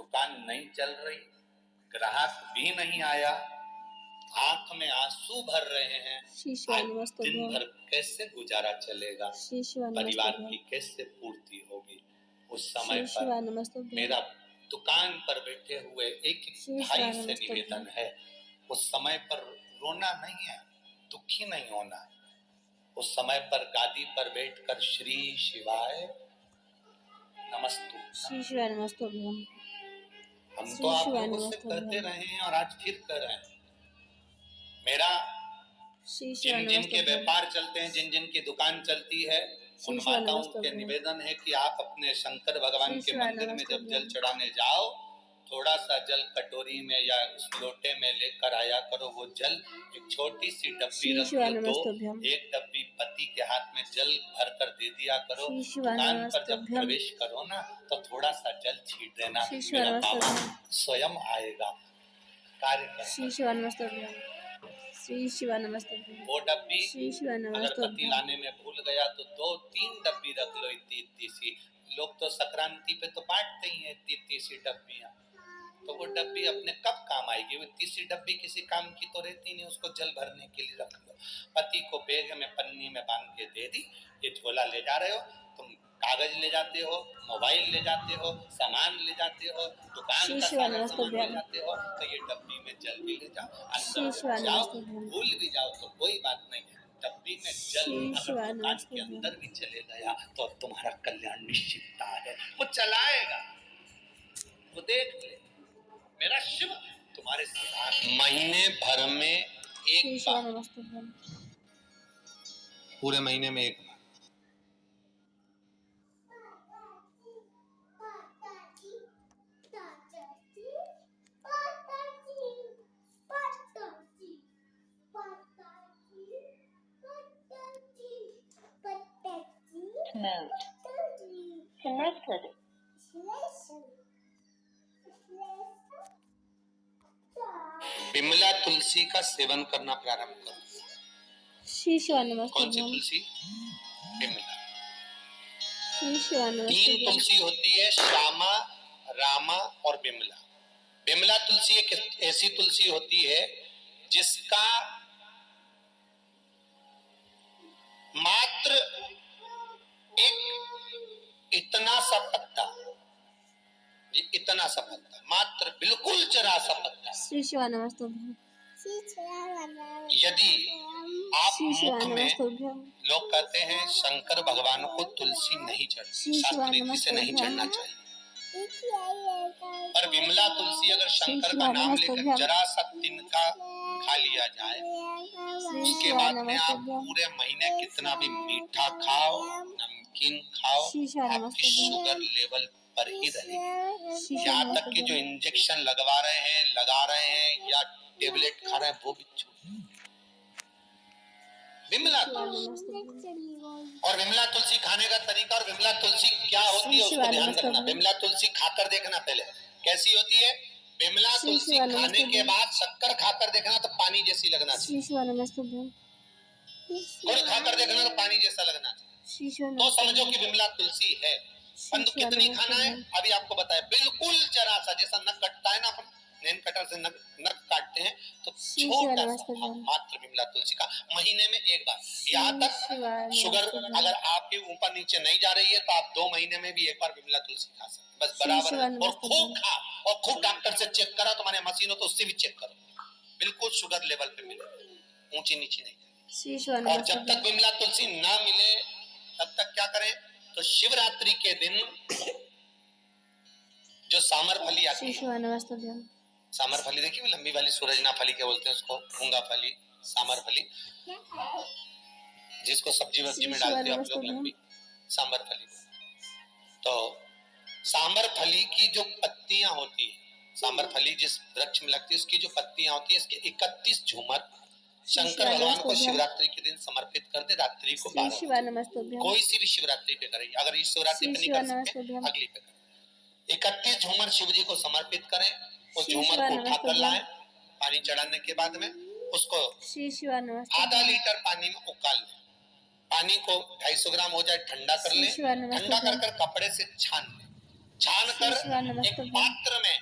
दुकान नहीं चल रही, ग्राहक भी नहीं आया, आंख में आंसू भर रहे हैं, आज दिन भर कैसे गुजारा चलेगा, परिवार की कैसे पूर्ति होगी। उस समय पर मेरा दुकान पर बैठे हुए एक भाई से निवेदन है, उस समय पर रोना नहीं है, दुखी नहीं होना। उस समय पर गादी पर बैठकर श्री शिवाय नमस्तु हम तो आप लोगों से कहते रहे हैं और आज फिर कह रहे हैं। मेरा जिन जिन के व्यापार चलते हैं, जिन जिन की दुकान चलती है, उन माताओं के निवेदन है कि आप अपने शंकर भगवान के मंदिर में जब जल चढ़ाने जाओ, थोड़ा सा जल कटोरी में या उस लोटे में लेकर आया करो। वो जल एक छोटी सी डब्बी रख लो, तो एक डब्बी पति के हाथ में जल भर कर दे दिया करो। दुकान पर जब प्रवेश करो ना, तो थोड़ा सा जल छीट देना, मेरा बाबा स्वयं आएगा कार्य। वो डब्बी अगर पति लाने में भूल गया तो 2-3 डब्बी रख लो, इतनी सी। लोग तो संक्रांति पे तो बांटते ही हैं इतनी सी डब्बियां, तो वो डब्बी अपने कब काम आएगी? वो इतनी सी डब्बी किसी काम की तो रहती नहीं, उसको जल भरने के लिए रख लो। पति को बैग में पन्नी में बांध के दे दी, ये झोला ले जा रहे हो तुम, कागज ले जाते हो, मोबाइल ले जाते हो, सामान ले जाते हो, दुकान का सामान ले जाते हो, तो ये डब्बी में जल भी ले जाओ। अंदर जाओ, भूल भी जाओ तो कोई बात नहीं, डब्बी में जल अगर दुकान के अंदर भी चले गया तो अब तुम्हारा कल्याण निश्चित है। वो चलाएगा, वो देख ले, मेरा शिव तुम्हारे साथ। महीने भर में एक बार, पूरे महीने में एक बार। बिमला तुलसी का सेवन करना प्रारंभ करो। कौन सी तुलसी? बिमला। 3 तुलसी होती है, श्यामा, रामा और बिमला। बिमला तुलसी एक ऐसी तुलसी होती है जिसका मात्र एक इतना सा पत्ता, इतना सा पत्ता, मात्र बिल्कुल जरा सा पत्ता, यदि आप मुख में, लोग कहते हैं शंकर भगवान को तुलसी नहीं चढ़ती, शास्त्रीय रीति से नहीं चढ़ना चाहिए, पर विमला तुलसी अगर शंकर का नाम लेकर जरा सा तिनका खा लिया जाए, उसके बाद में आप पूरे महीने कितना भी मीठा खाओ, नमकीन खाओ, आपकी शुगर लेवल पर ही रहेगी। यहाँ तक कि जो इंजेक्शन लगा रहे हैं या टेबलेट खा रहे हैं, वो भी छूट। विमला और विमला तुलसी खाने का तरीका, और विमला तुलसी क्या होती है उसको ध्यान रखना। विमला तुलसी खाकर देखना पहले कैसी होती है। विमला तुलसी खाने के बाद शक्कर खाकर देखना तो पानी जैसी लगना चाहिए, गुड़ खाकर देखना तो पानी जैसा लगना चाहिए, तो समझो कि विमला तुलसी है। परंतु कितनी खाना है अभी आपको बताया, बिल्कुल जरा सा, जैसा नख कटता है ना, अपन नेल कटर से नख काटते हैं, तो छोटा सा मात्र विमला तुलसी का महीने में एक बार। यहाँ तक शुगर अगर आपके ऊपर नीचे नहीं जा रही है तो आप 2 महीने में भी एक बार विमला तुलसी खा सकते, बस बराबर है। और खूब खा, और खूब डॉक्टर से चेक करा, तुम्हारे मशीन हो तो उससे भी चेक करो, बिल्कुल शुगर लेवल पे मिले, ऊंची नीची नहीं। और जब तक विमला तुलसी ना मिले तब तक क्या करें, तो शिवरात्रि के दिन जो सामर फली आती है, सामर फली देखिए, लंबी वाली सूरजना फली क्या बोलते हैं उसको, मूंगा फली, सामर फली, जिसको सब्जी वब्जी में डालते हैं आप लोग, लंबी सांबर फली। तो सांबर फली की जो पत्तियां होती है, सांबर फली जिस वृक्ष में लगती है, उसकी जो पत्तियां होती है, इसके 31 झूमर शंकर भगवान को शिवरात्रि के दिन समर्पित कर दे। रात्रि को 12 कोई सी भी शिवरात्रि पे करें, अगर इस शिवरात्रि पे नहीं कर सकते अगली पे करें। 31 झूमर शिव जी को समर्पित करें, उस झूमर को उठाकर लाएं, पानी चढ़ाने के बाद में उसको आधा लीटर पानी में उकाल लें। पानी को 250 ग्राम हो जाए, ठंडा कर लें, ठंडा कर कपड़े से छान लें, छान कर एक पात्र में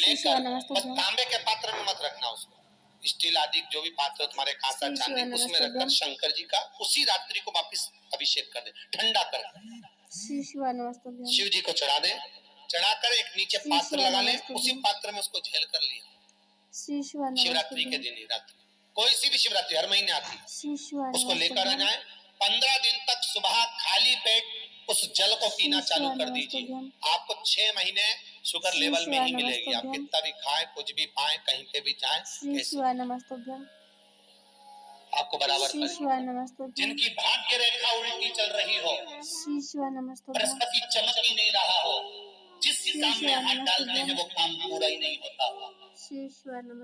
लेकर बस तांबे के पात्र में मत रखना उसको, स्टील आदि जो भी पात्र तुम्हारे कांसा चांदी उसमें रखकर शंकर जी का उसी रात्रि को वापिस अभिषेक कर दे, ठंडा कर शिव जी को चढ़ा दे, चढ़ाकर एक नीचे पात्र लगा ले, उसी पात्र में उसको झेल कर लिया। शिवरात्रि के दिन ही रात्रि, कोई सी भी शिवरात्रि हर महीने आती है, उसको लेकर आ जाए। 15 दिन तक सुबह खाली पेट उस जल को पीना चालू कर दीजिए। आपको 6 महीने शुगर लेवल में ही मिलेगी। आप कितना भी खाएं, कुछ भी पाएं, कहीं पे भी जाएं, आपको बराबर पड़ेगा। जिनकी भाग्य रेखा उल्टी चल रही हो, बृहस्पति चमक ही नहीं रहा हो, जिस काम में हाथ डालते हैं वो काम पूरा ही नहीं होता हो,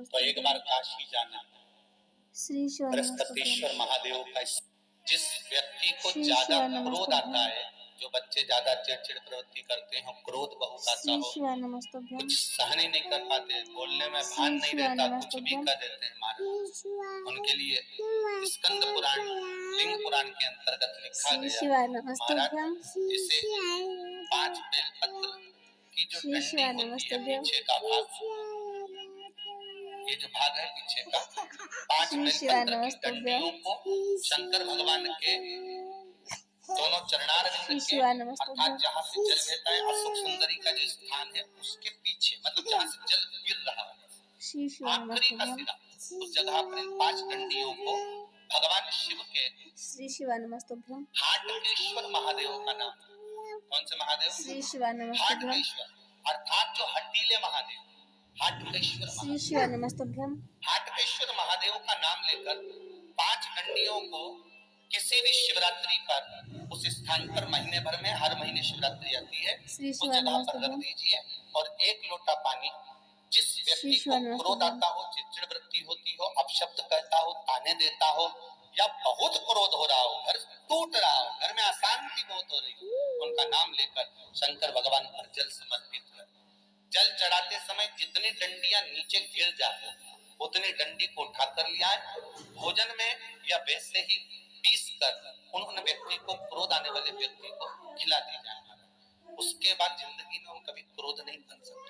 तो एक बार काशी जाना। बृहस्पतिश्वर महादेव का जिस व्यक्ति को ज्यादा क्रोध आता है, जो बच्चे ज्यादा चिड़चिड़ प्रवृत्ति करते हैं, क्रोध बहुत आता हो, कुछ सहन ही नहीं कर पाते, बोलने में भान नहीं रहता, कुछ भी कर देते हैं महाराज, उनके लिए स्कंद पुराण लिंग पुराण के अंतर्गत लिखा गया महाराज, इसे 5 बेलपत्र की जो डंडी होती है, पीछे का भाग, ये जो भाग है पीछे का, 5 बेलपत्र की डंडियों को शंकर भगवान के दोनों चरणारविंद के अर्थात जहाँ से जल बहता है, अशोक सुंदरी का जो स्थान है उसके पीछे, मतलब जहाँ से जल गिर रहा है आखिरी का सिरा, उस जगह पर 5 डंडियों को भगवान शिव के हाटकेश्वर महादेव का नाम, कौन से महादेव? हाटकेश्वर, अर्थात जो हटीले महादेव, हाटकेश्वर महादेव का नाम लेकर 5 डंडियों को किसी भी शिवरात्रि पर उस स्थान पर महीने भर में हर महीने शिवरात्रि आती है, उस जगह पर रख दीजिए। और 1 लोटा पानी, जिस व्यक्ति को क्रोध आता हो, चिड़चिड़ वृत्ति होती हो, अपशब्द कहता हो, ताने देता हो, या बहुत क्रोध हो रहा हो, घर टूट रहा हो, घर में अशांति बहुत हो रही हो, उनका नाम लेकर शंकर भगवान पर जल समर्पित कर, जल चढ़ाते समय जितनी डंडियां नीचे गिर जाए उतनी डंडी को उठाकर लिया है, भोजन में या वैसे ही पीस कर उन व्यक्ति को, क्रोध आने वाले व्यक्ति को खिला दी जाए। उसके बाद जिंदगी में वो कभी क्रोध नहीं कर सकते।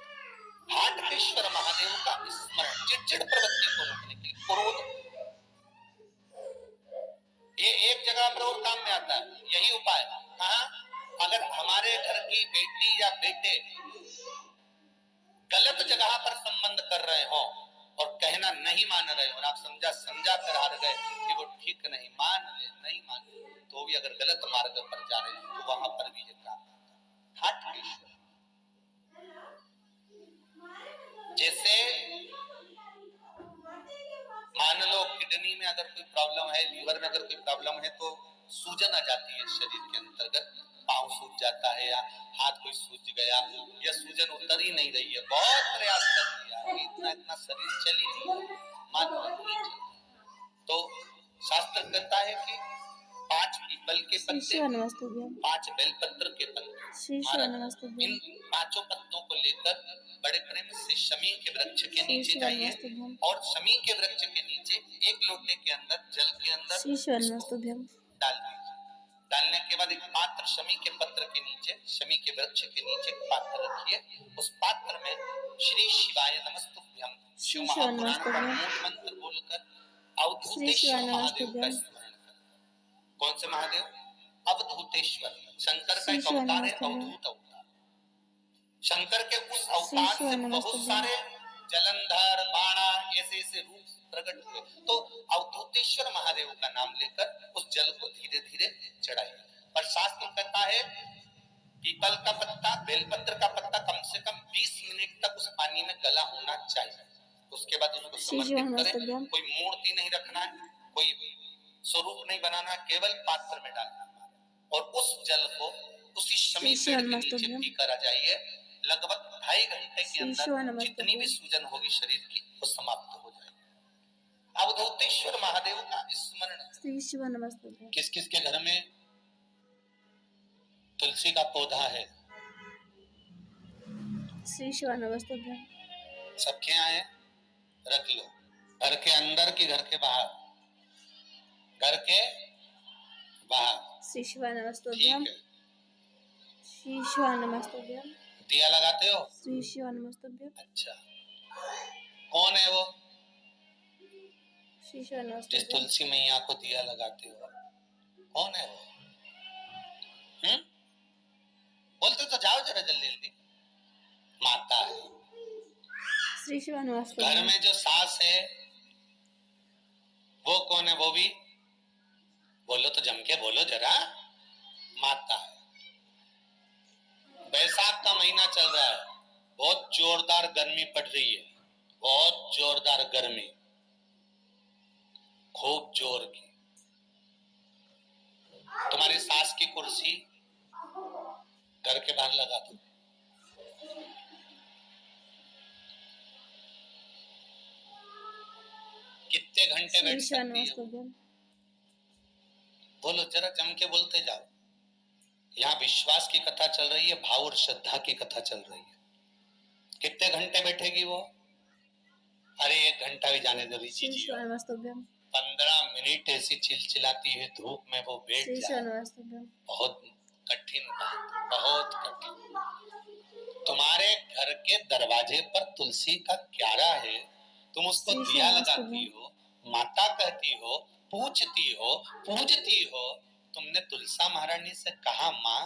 हाटकेश्वर महादेव का स्मरण, चिड़चिड़ प्रवृत्ति को रोकने के लिए, क्रोध, ये एक जगह पर और काम में आता है। यही उपाय कहाँ, अगर हमारे घर की बेटी या बेटे गलत जगह पर संबंध कर रहे हो और कहना नहीं मान रहे हो, और आप समझा कर हार गए कि वो ठीक नहीं, मान ले, नहीं माने, तो भी अगर गलत मार्ग पर जा रहे हो तो वहां पर भी ये काम हाटकेश्वर। जैसे मान लो किडनी में अगर कोई प्रॉब्लम है, लीवर में अगर कोई प्रॉब्लम है, तो सूजन आ जाती है शरीर के अंतर्गत, पाँव सूज जाता है या हाथ कोई सूज गया, या सूजन उतर ही नहीं रही है, बहुत प्रयास कर लिया, इतना शरीर चल ही नहीं, मानो नहीं चल, तो शास्त्र कहता है कि 5 पीपल के पत्ते, 5 बेलपत्र के पत्ते, इन 5 पत्तों को लेकर बड़े प्रेम से शमी के वृक्ष के नीचे जाइए, और शमी के वृक्ष के नीचे 1 लोटे के अंदर जल के अंदर डाल दीजिए। डालने के बाद एक पात्र, शमी के पत्र के नीचे, शमी के वृक्ष के नीचे एक पात्र रखिए, उस पात्र में श्री शिवाय नमस्तुभ्यम शिव महापुराण का मूल मंत्र बोलकर अवधूतेश्वर महादेव का स्मरण करें। कौन से महादेव? अवधूतेश्वर, शंकर का एक अवतार है, अवधूत अवतार। शंकर के उस अवतार से बहुत सारे जलंधर, बाणा, ऐसे रूप प्रकट हुए, तो अवधूतेश्वर महादेव का नाम लेकर उस जल को धीरे धीरे चढ़ाइए। पर शास्त्र कहता है पीपल का पत्ता, बेलपत्र का पत्ता कम से कम 20 मिनट तक उस पानी में गला होना चाहिए, उसके बाद उसको समर्पित करें। कोई मूर्ति नहीं रखना है, कोई स्वरूप नहीं बनाना, केवल पात्र में डालना, और उस जल को उसी शमी पेड़ के नीचे पीकर आ जाइए। लगभग 2.5 घंटे के अंदर जितनी भी सूजन होगी शरीर की वो समाप्त हो जाएगी। अवधूतेश्वर महादेव का स्मरण। किस किस के घर में तुलसी का पौधा है? सबके यहाँ है, रख लो। घर के अंदर की घर के बाहर? घर के बाहर, ठीक है। दिया लगाते हो? अच्छा, कौन है वो श्री शिवानंद जिस तुलसी मैया को दिया लगाते हो? कौन है वो? बोलते तो जाओ जरा जल्दी जल्दी। माता है। श्री शिवानंद घर में जो सास है वो कौन है? वो भी बोलो तो जम के बोलो जरा। माता है। बैसाख का महीना चल रहा है, बहुत जोरदार गर्मी पड़ रही है, बहुत जोरदार गर्मी, खूब जोर की। तुम्हारी सास की कुर्सी घर के बाहर लगा दो। कितने घंटे बैठ सकती है? बोलो जरा जम के बोलते जाओ। यहाँ विश्वास की कथा चल रही है, भाव और श्रद्धा की कथा चल रही है। कितने घंटे बैठेगी वो? अरे 1 घंटा भी जाने दो जी। 15 मिनट ऐसी चिलचिलाती है धूप में वो बैठ जाए, बहुत कठिन बात, बहुत कठिन। तुम्हारे घर के दरवाजे पर तुलसी का क्यारा है, तुम उसको दिया लगाती हो, माता कहती हो, पूजती हो। तुमने तुलसा महारानी से कहा, माँ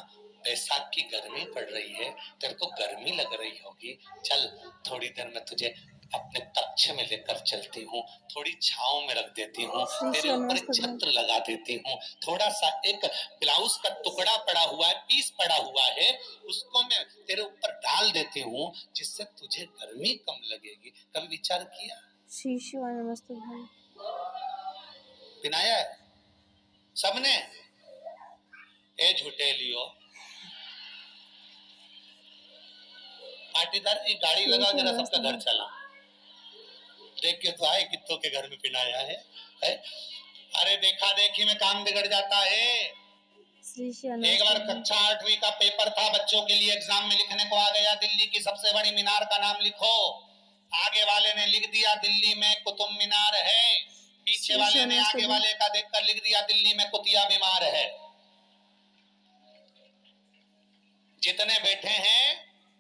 बैसाख की गर्मी पड़ रही है, तेरे को गर्मी लग रही होगी, चल थोड़ी देर में तुझे अपने कक्ष में लेकर चलती हूँ, थोड़ी छांव में रख देती हूँ, तेरे ऊपर एक छत्र लगा देती हूँ, थोड़ा सा एक ब्लाउज का टुकड़ा पड़ा हुआ है, पीस पड़ा हुआ है, उसको मैं तेरे ऊपर डाल देती हूँ, जिससे तुझे गर्मी कम लगेगी। कभी विचार किया? पिनाया है सबने? ए झूठे लियो पाटीदार की गाड़ी लगाओ जरा, सबका घर चला देख के तो आए कितों के घर में पिनाया है? अरे देखा देखी में काम बिगड़ जाता है। एक बार कक्षा 8वीं का पेपर था, बच्चों के लिए एग्जाम में लिखने को आ गया, दिल्ली की सबसे बड़ी मीनार का नाम लिखो। आगे वाले ने लिख दिया दिल्ली में कुतुब मीनार है, पीछे वाले ने आगे वाले का देखकर लिख दिया दिल्ली में कुतिया बीमार है। जितने बैठे हैं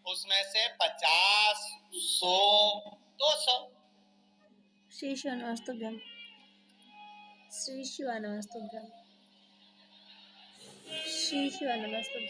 उसमें से 50, 100, 200 श्री शिवानंद श्री शिवानंद।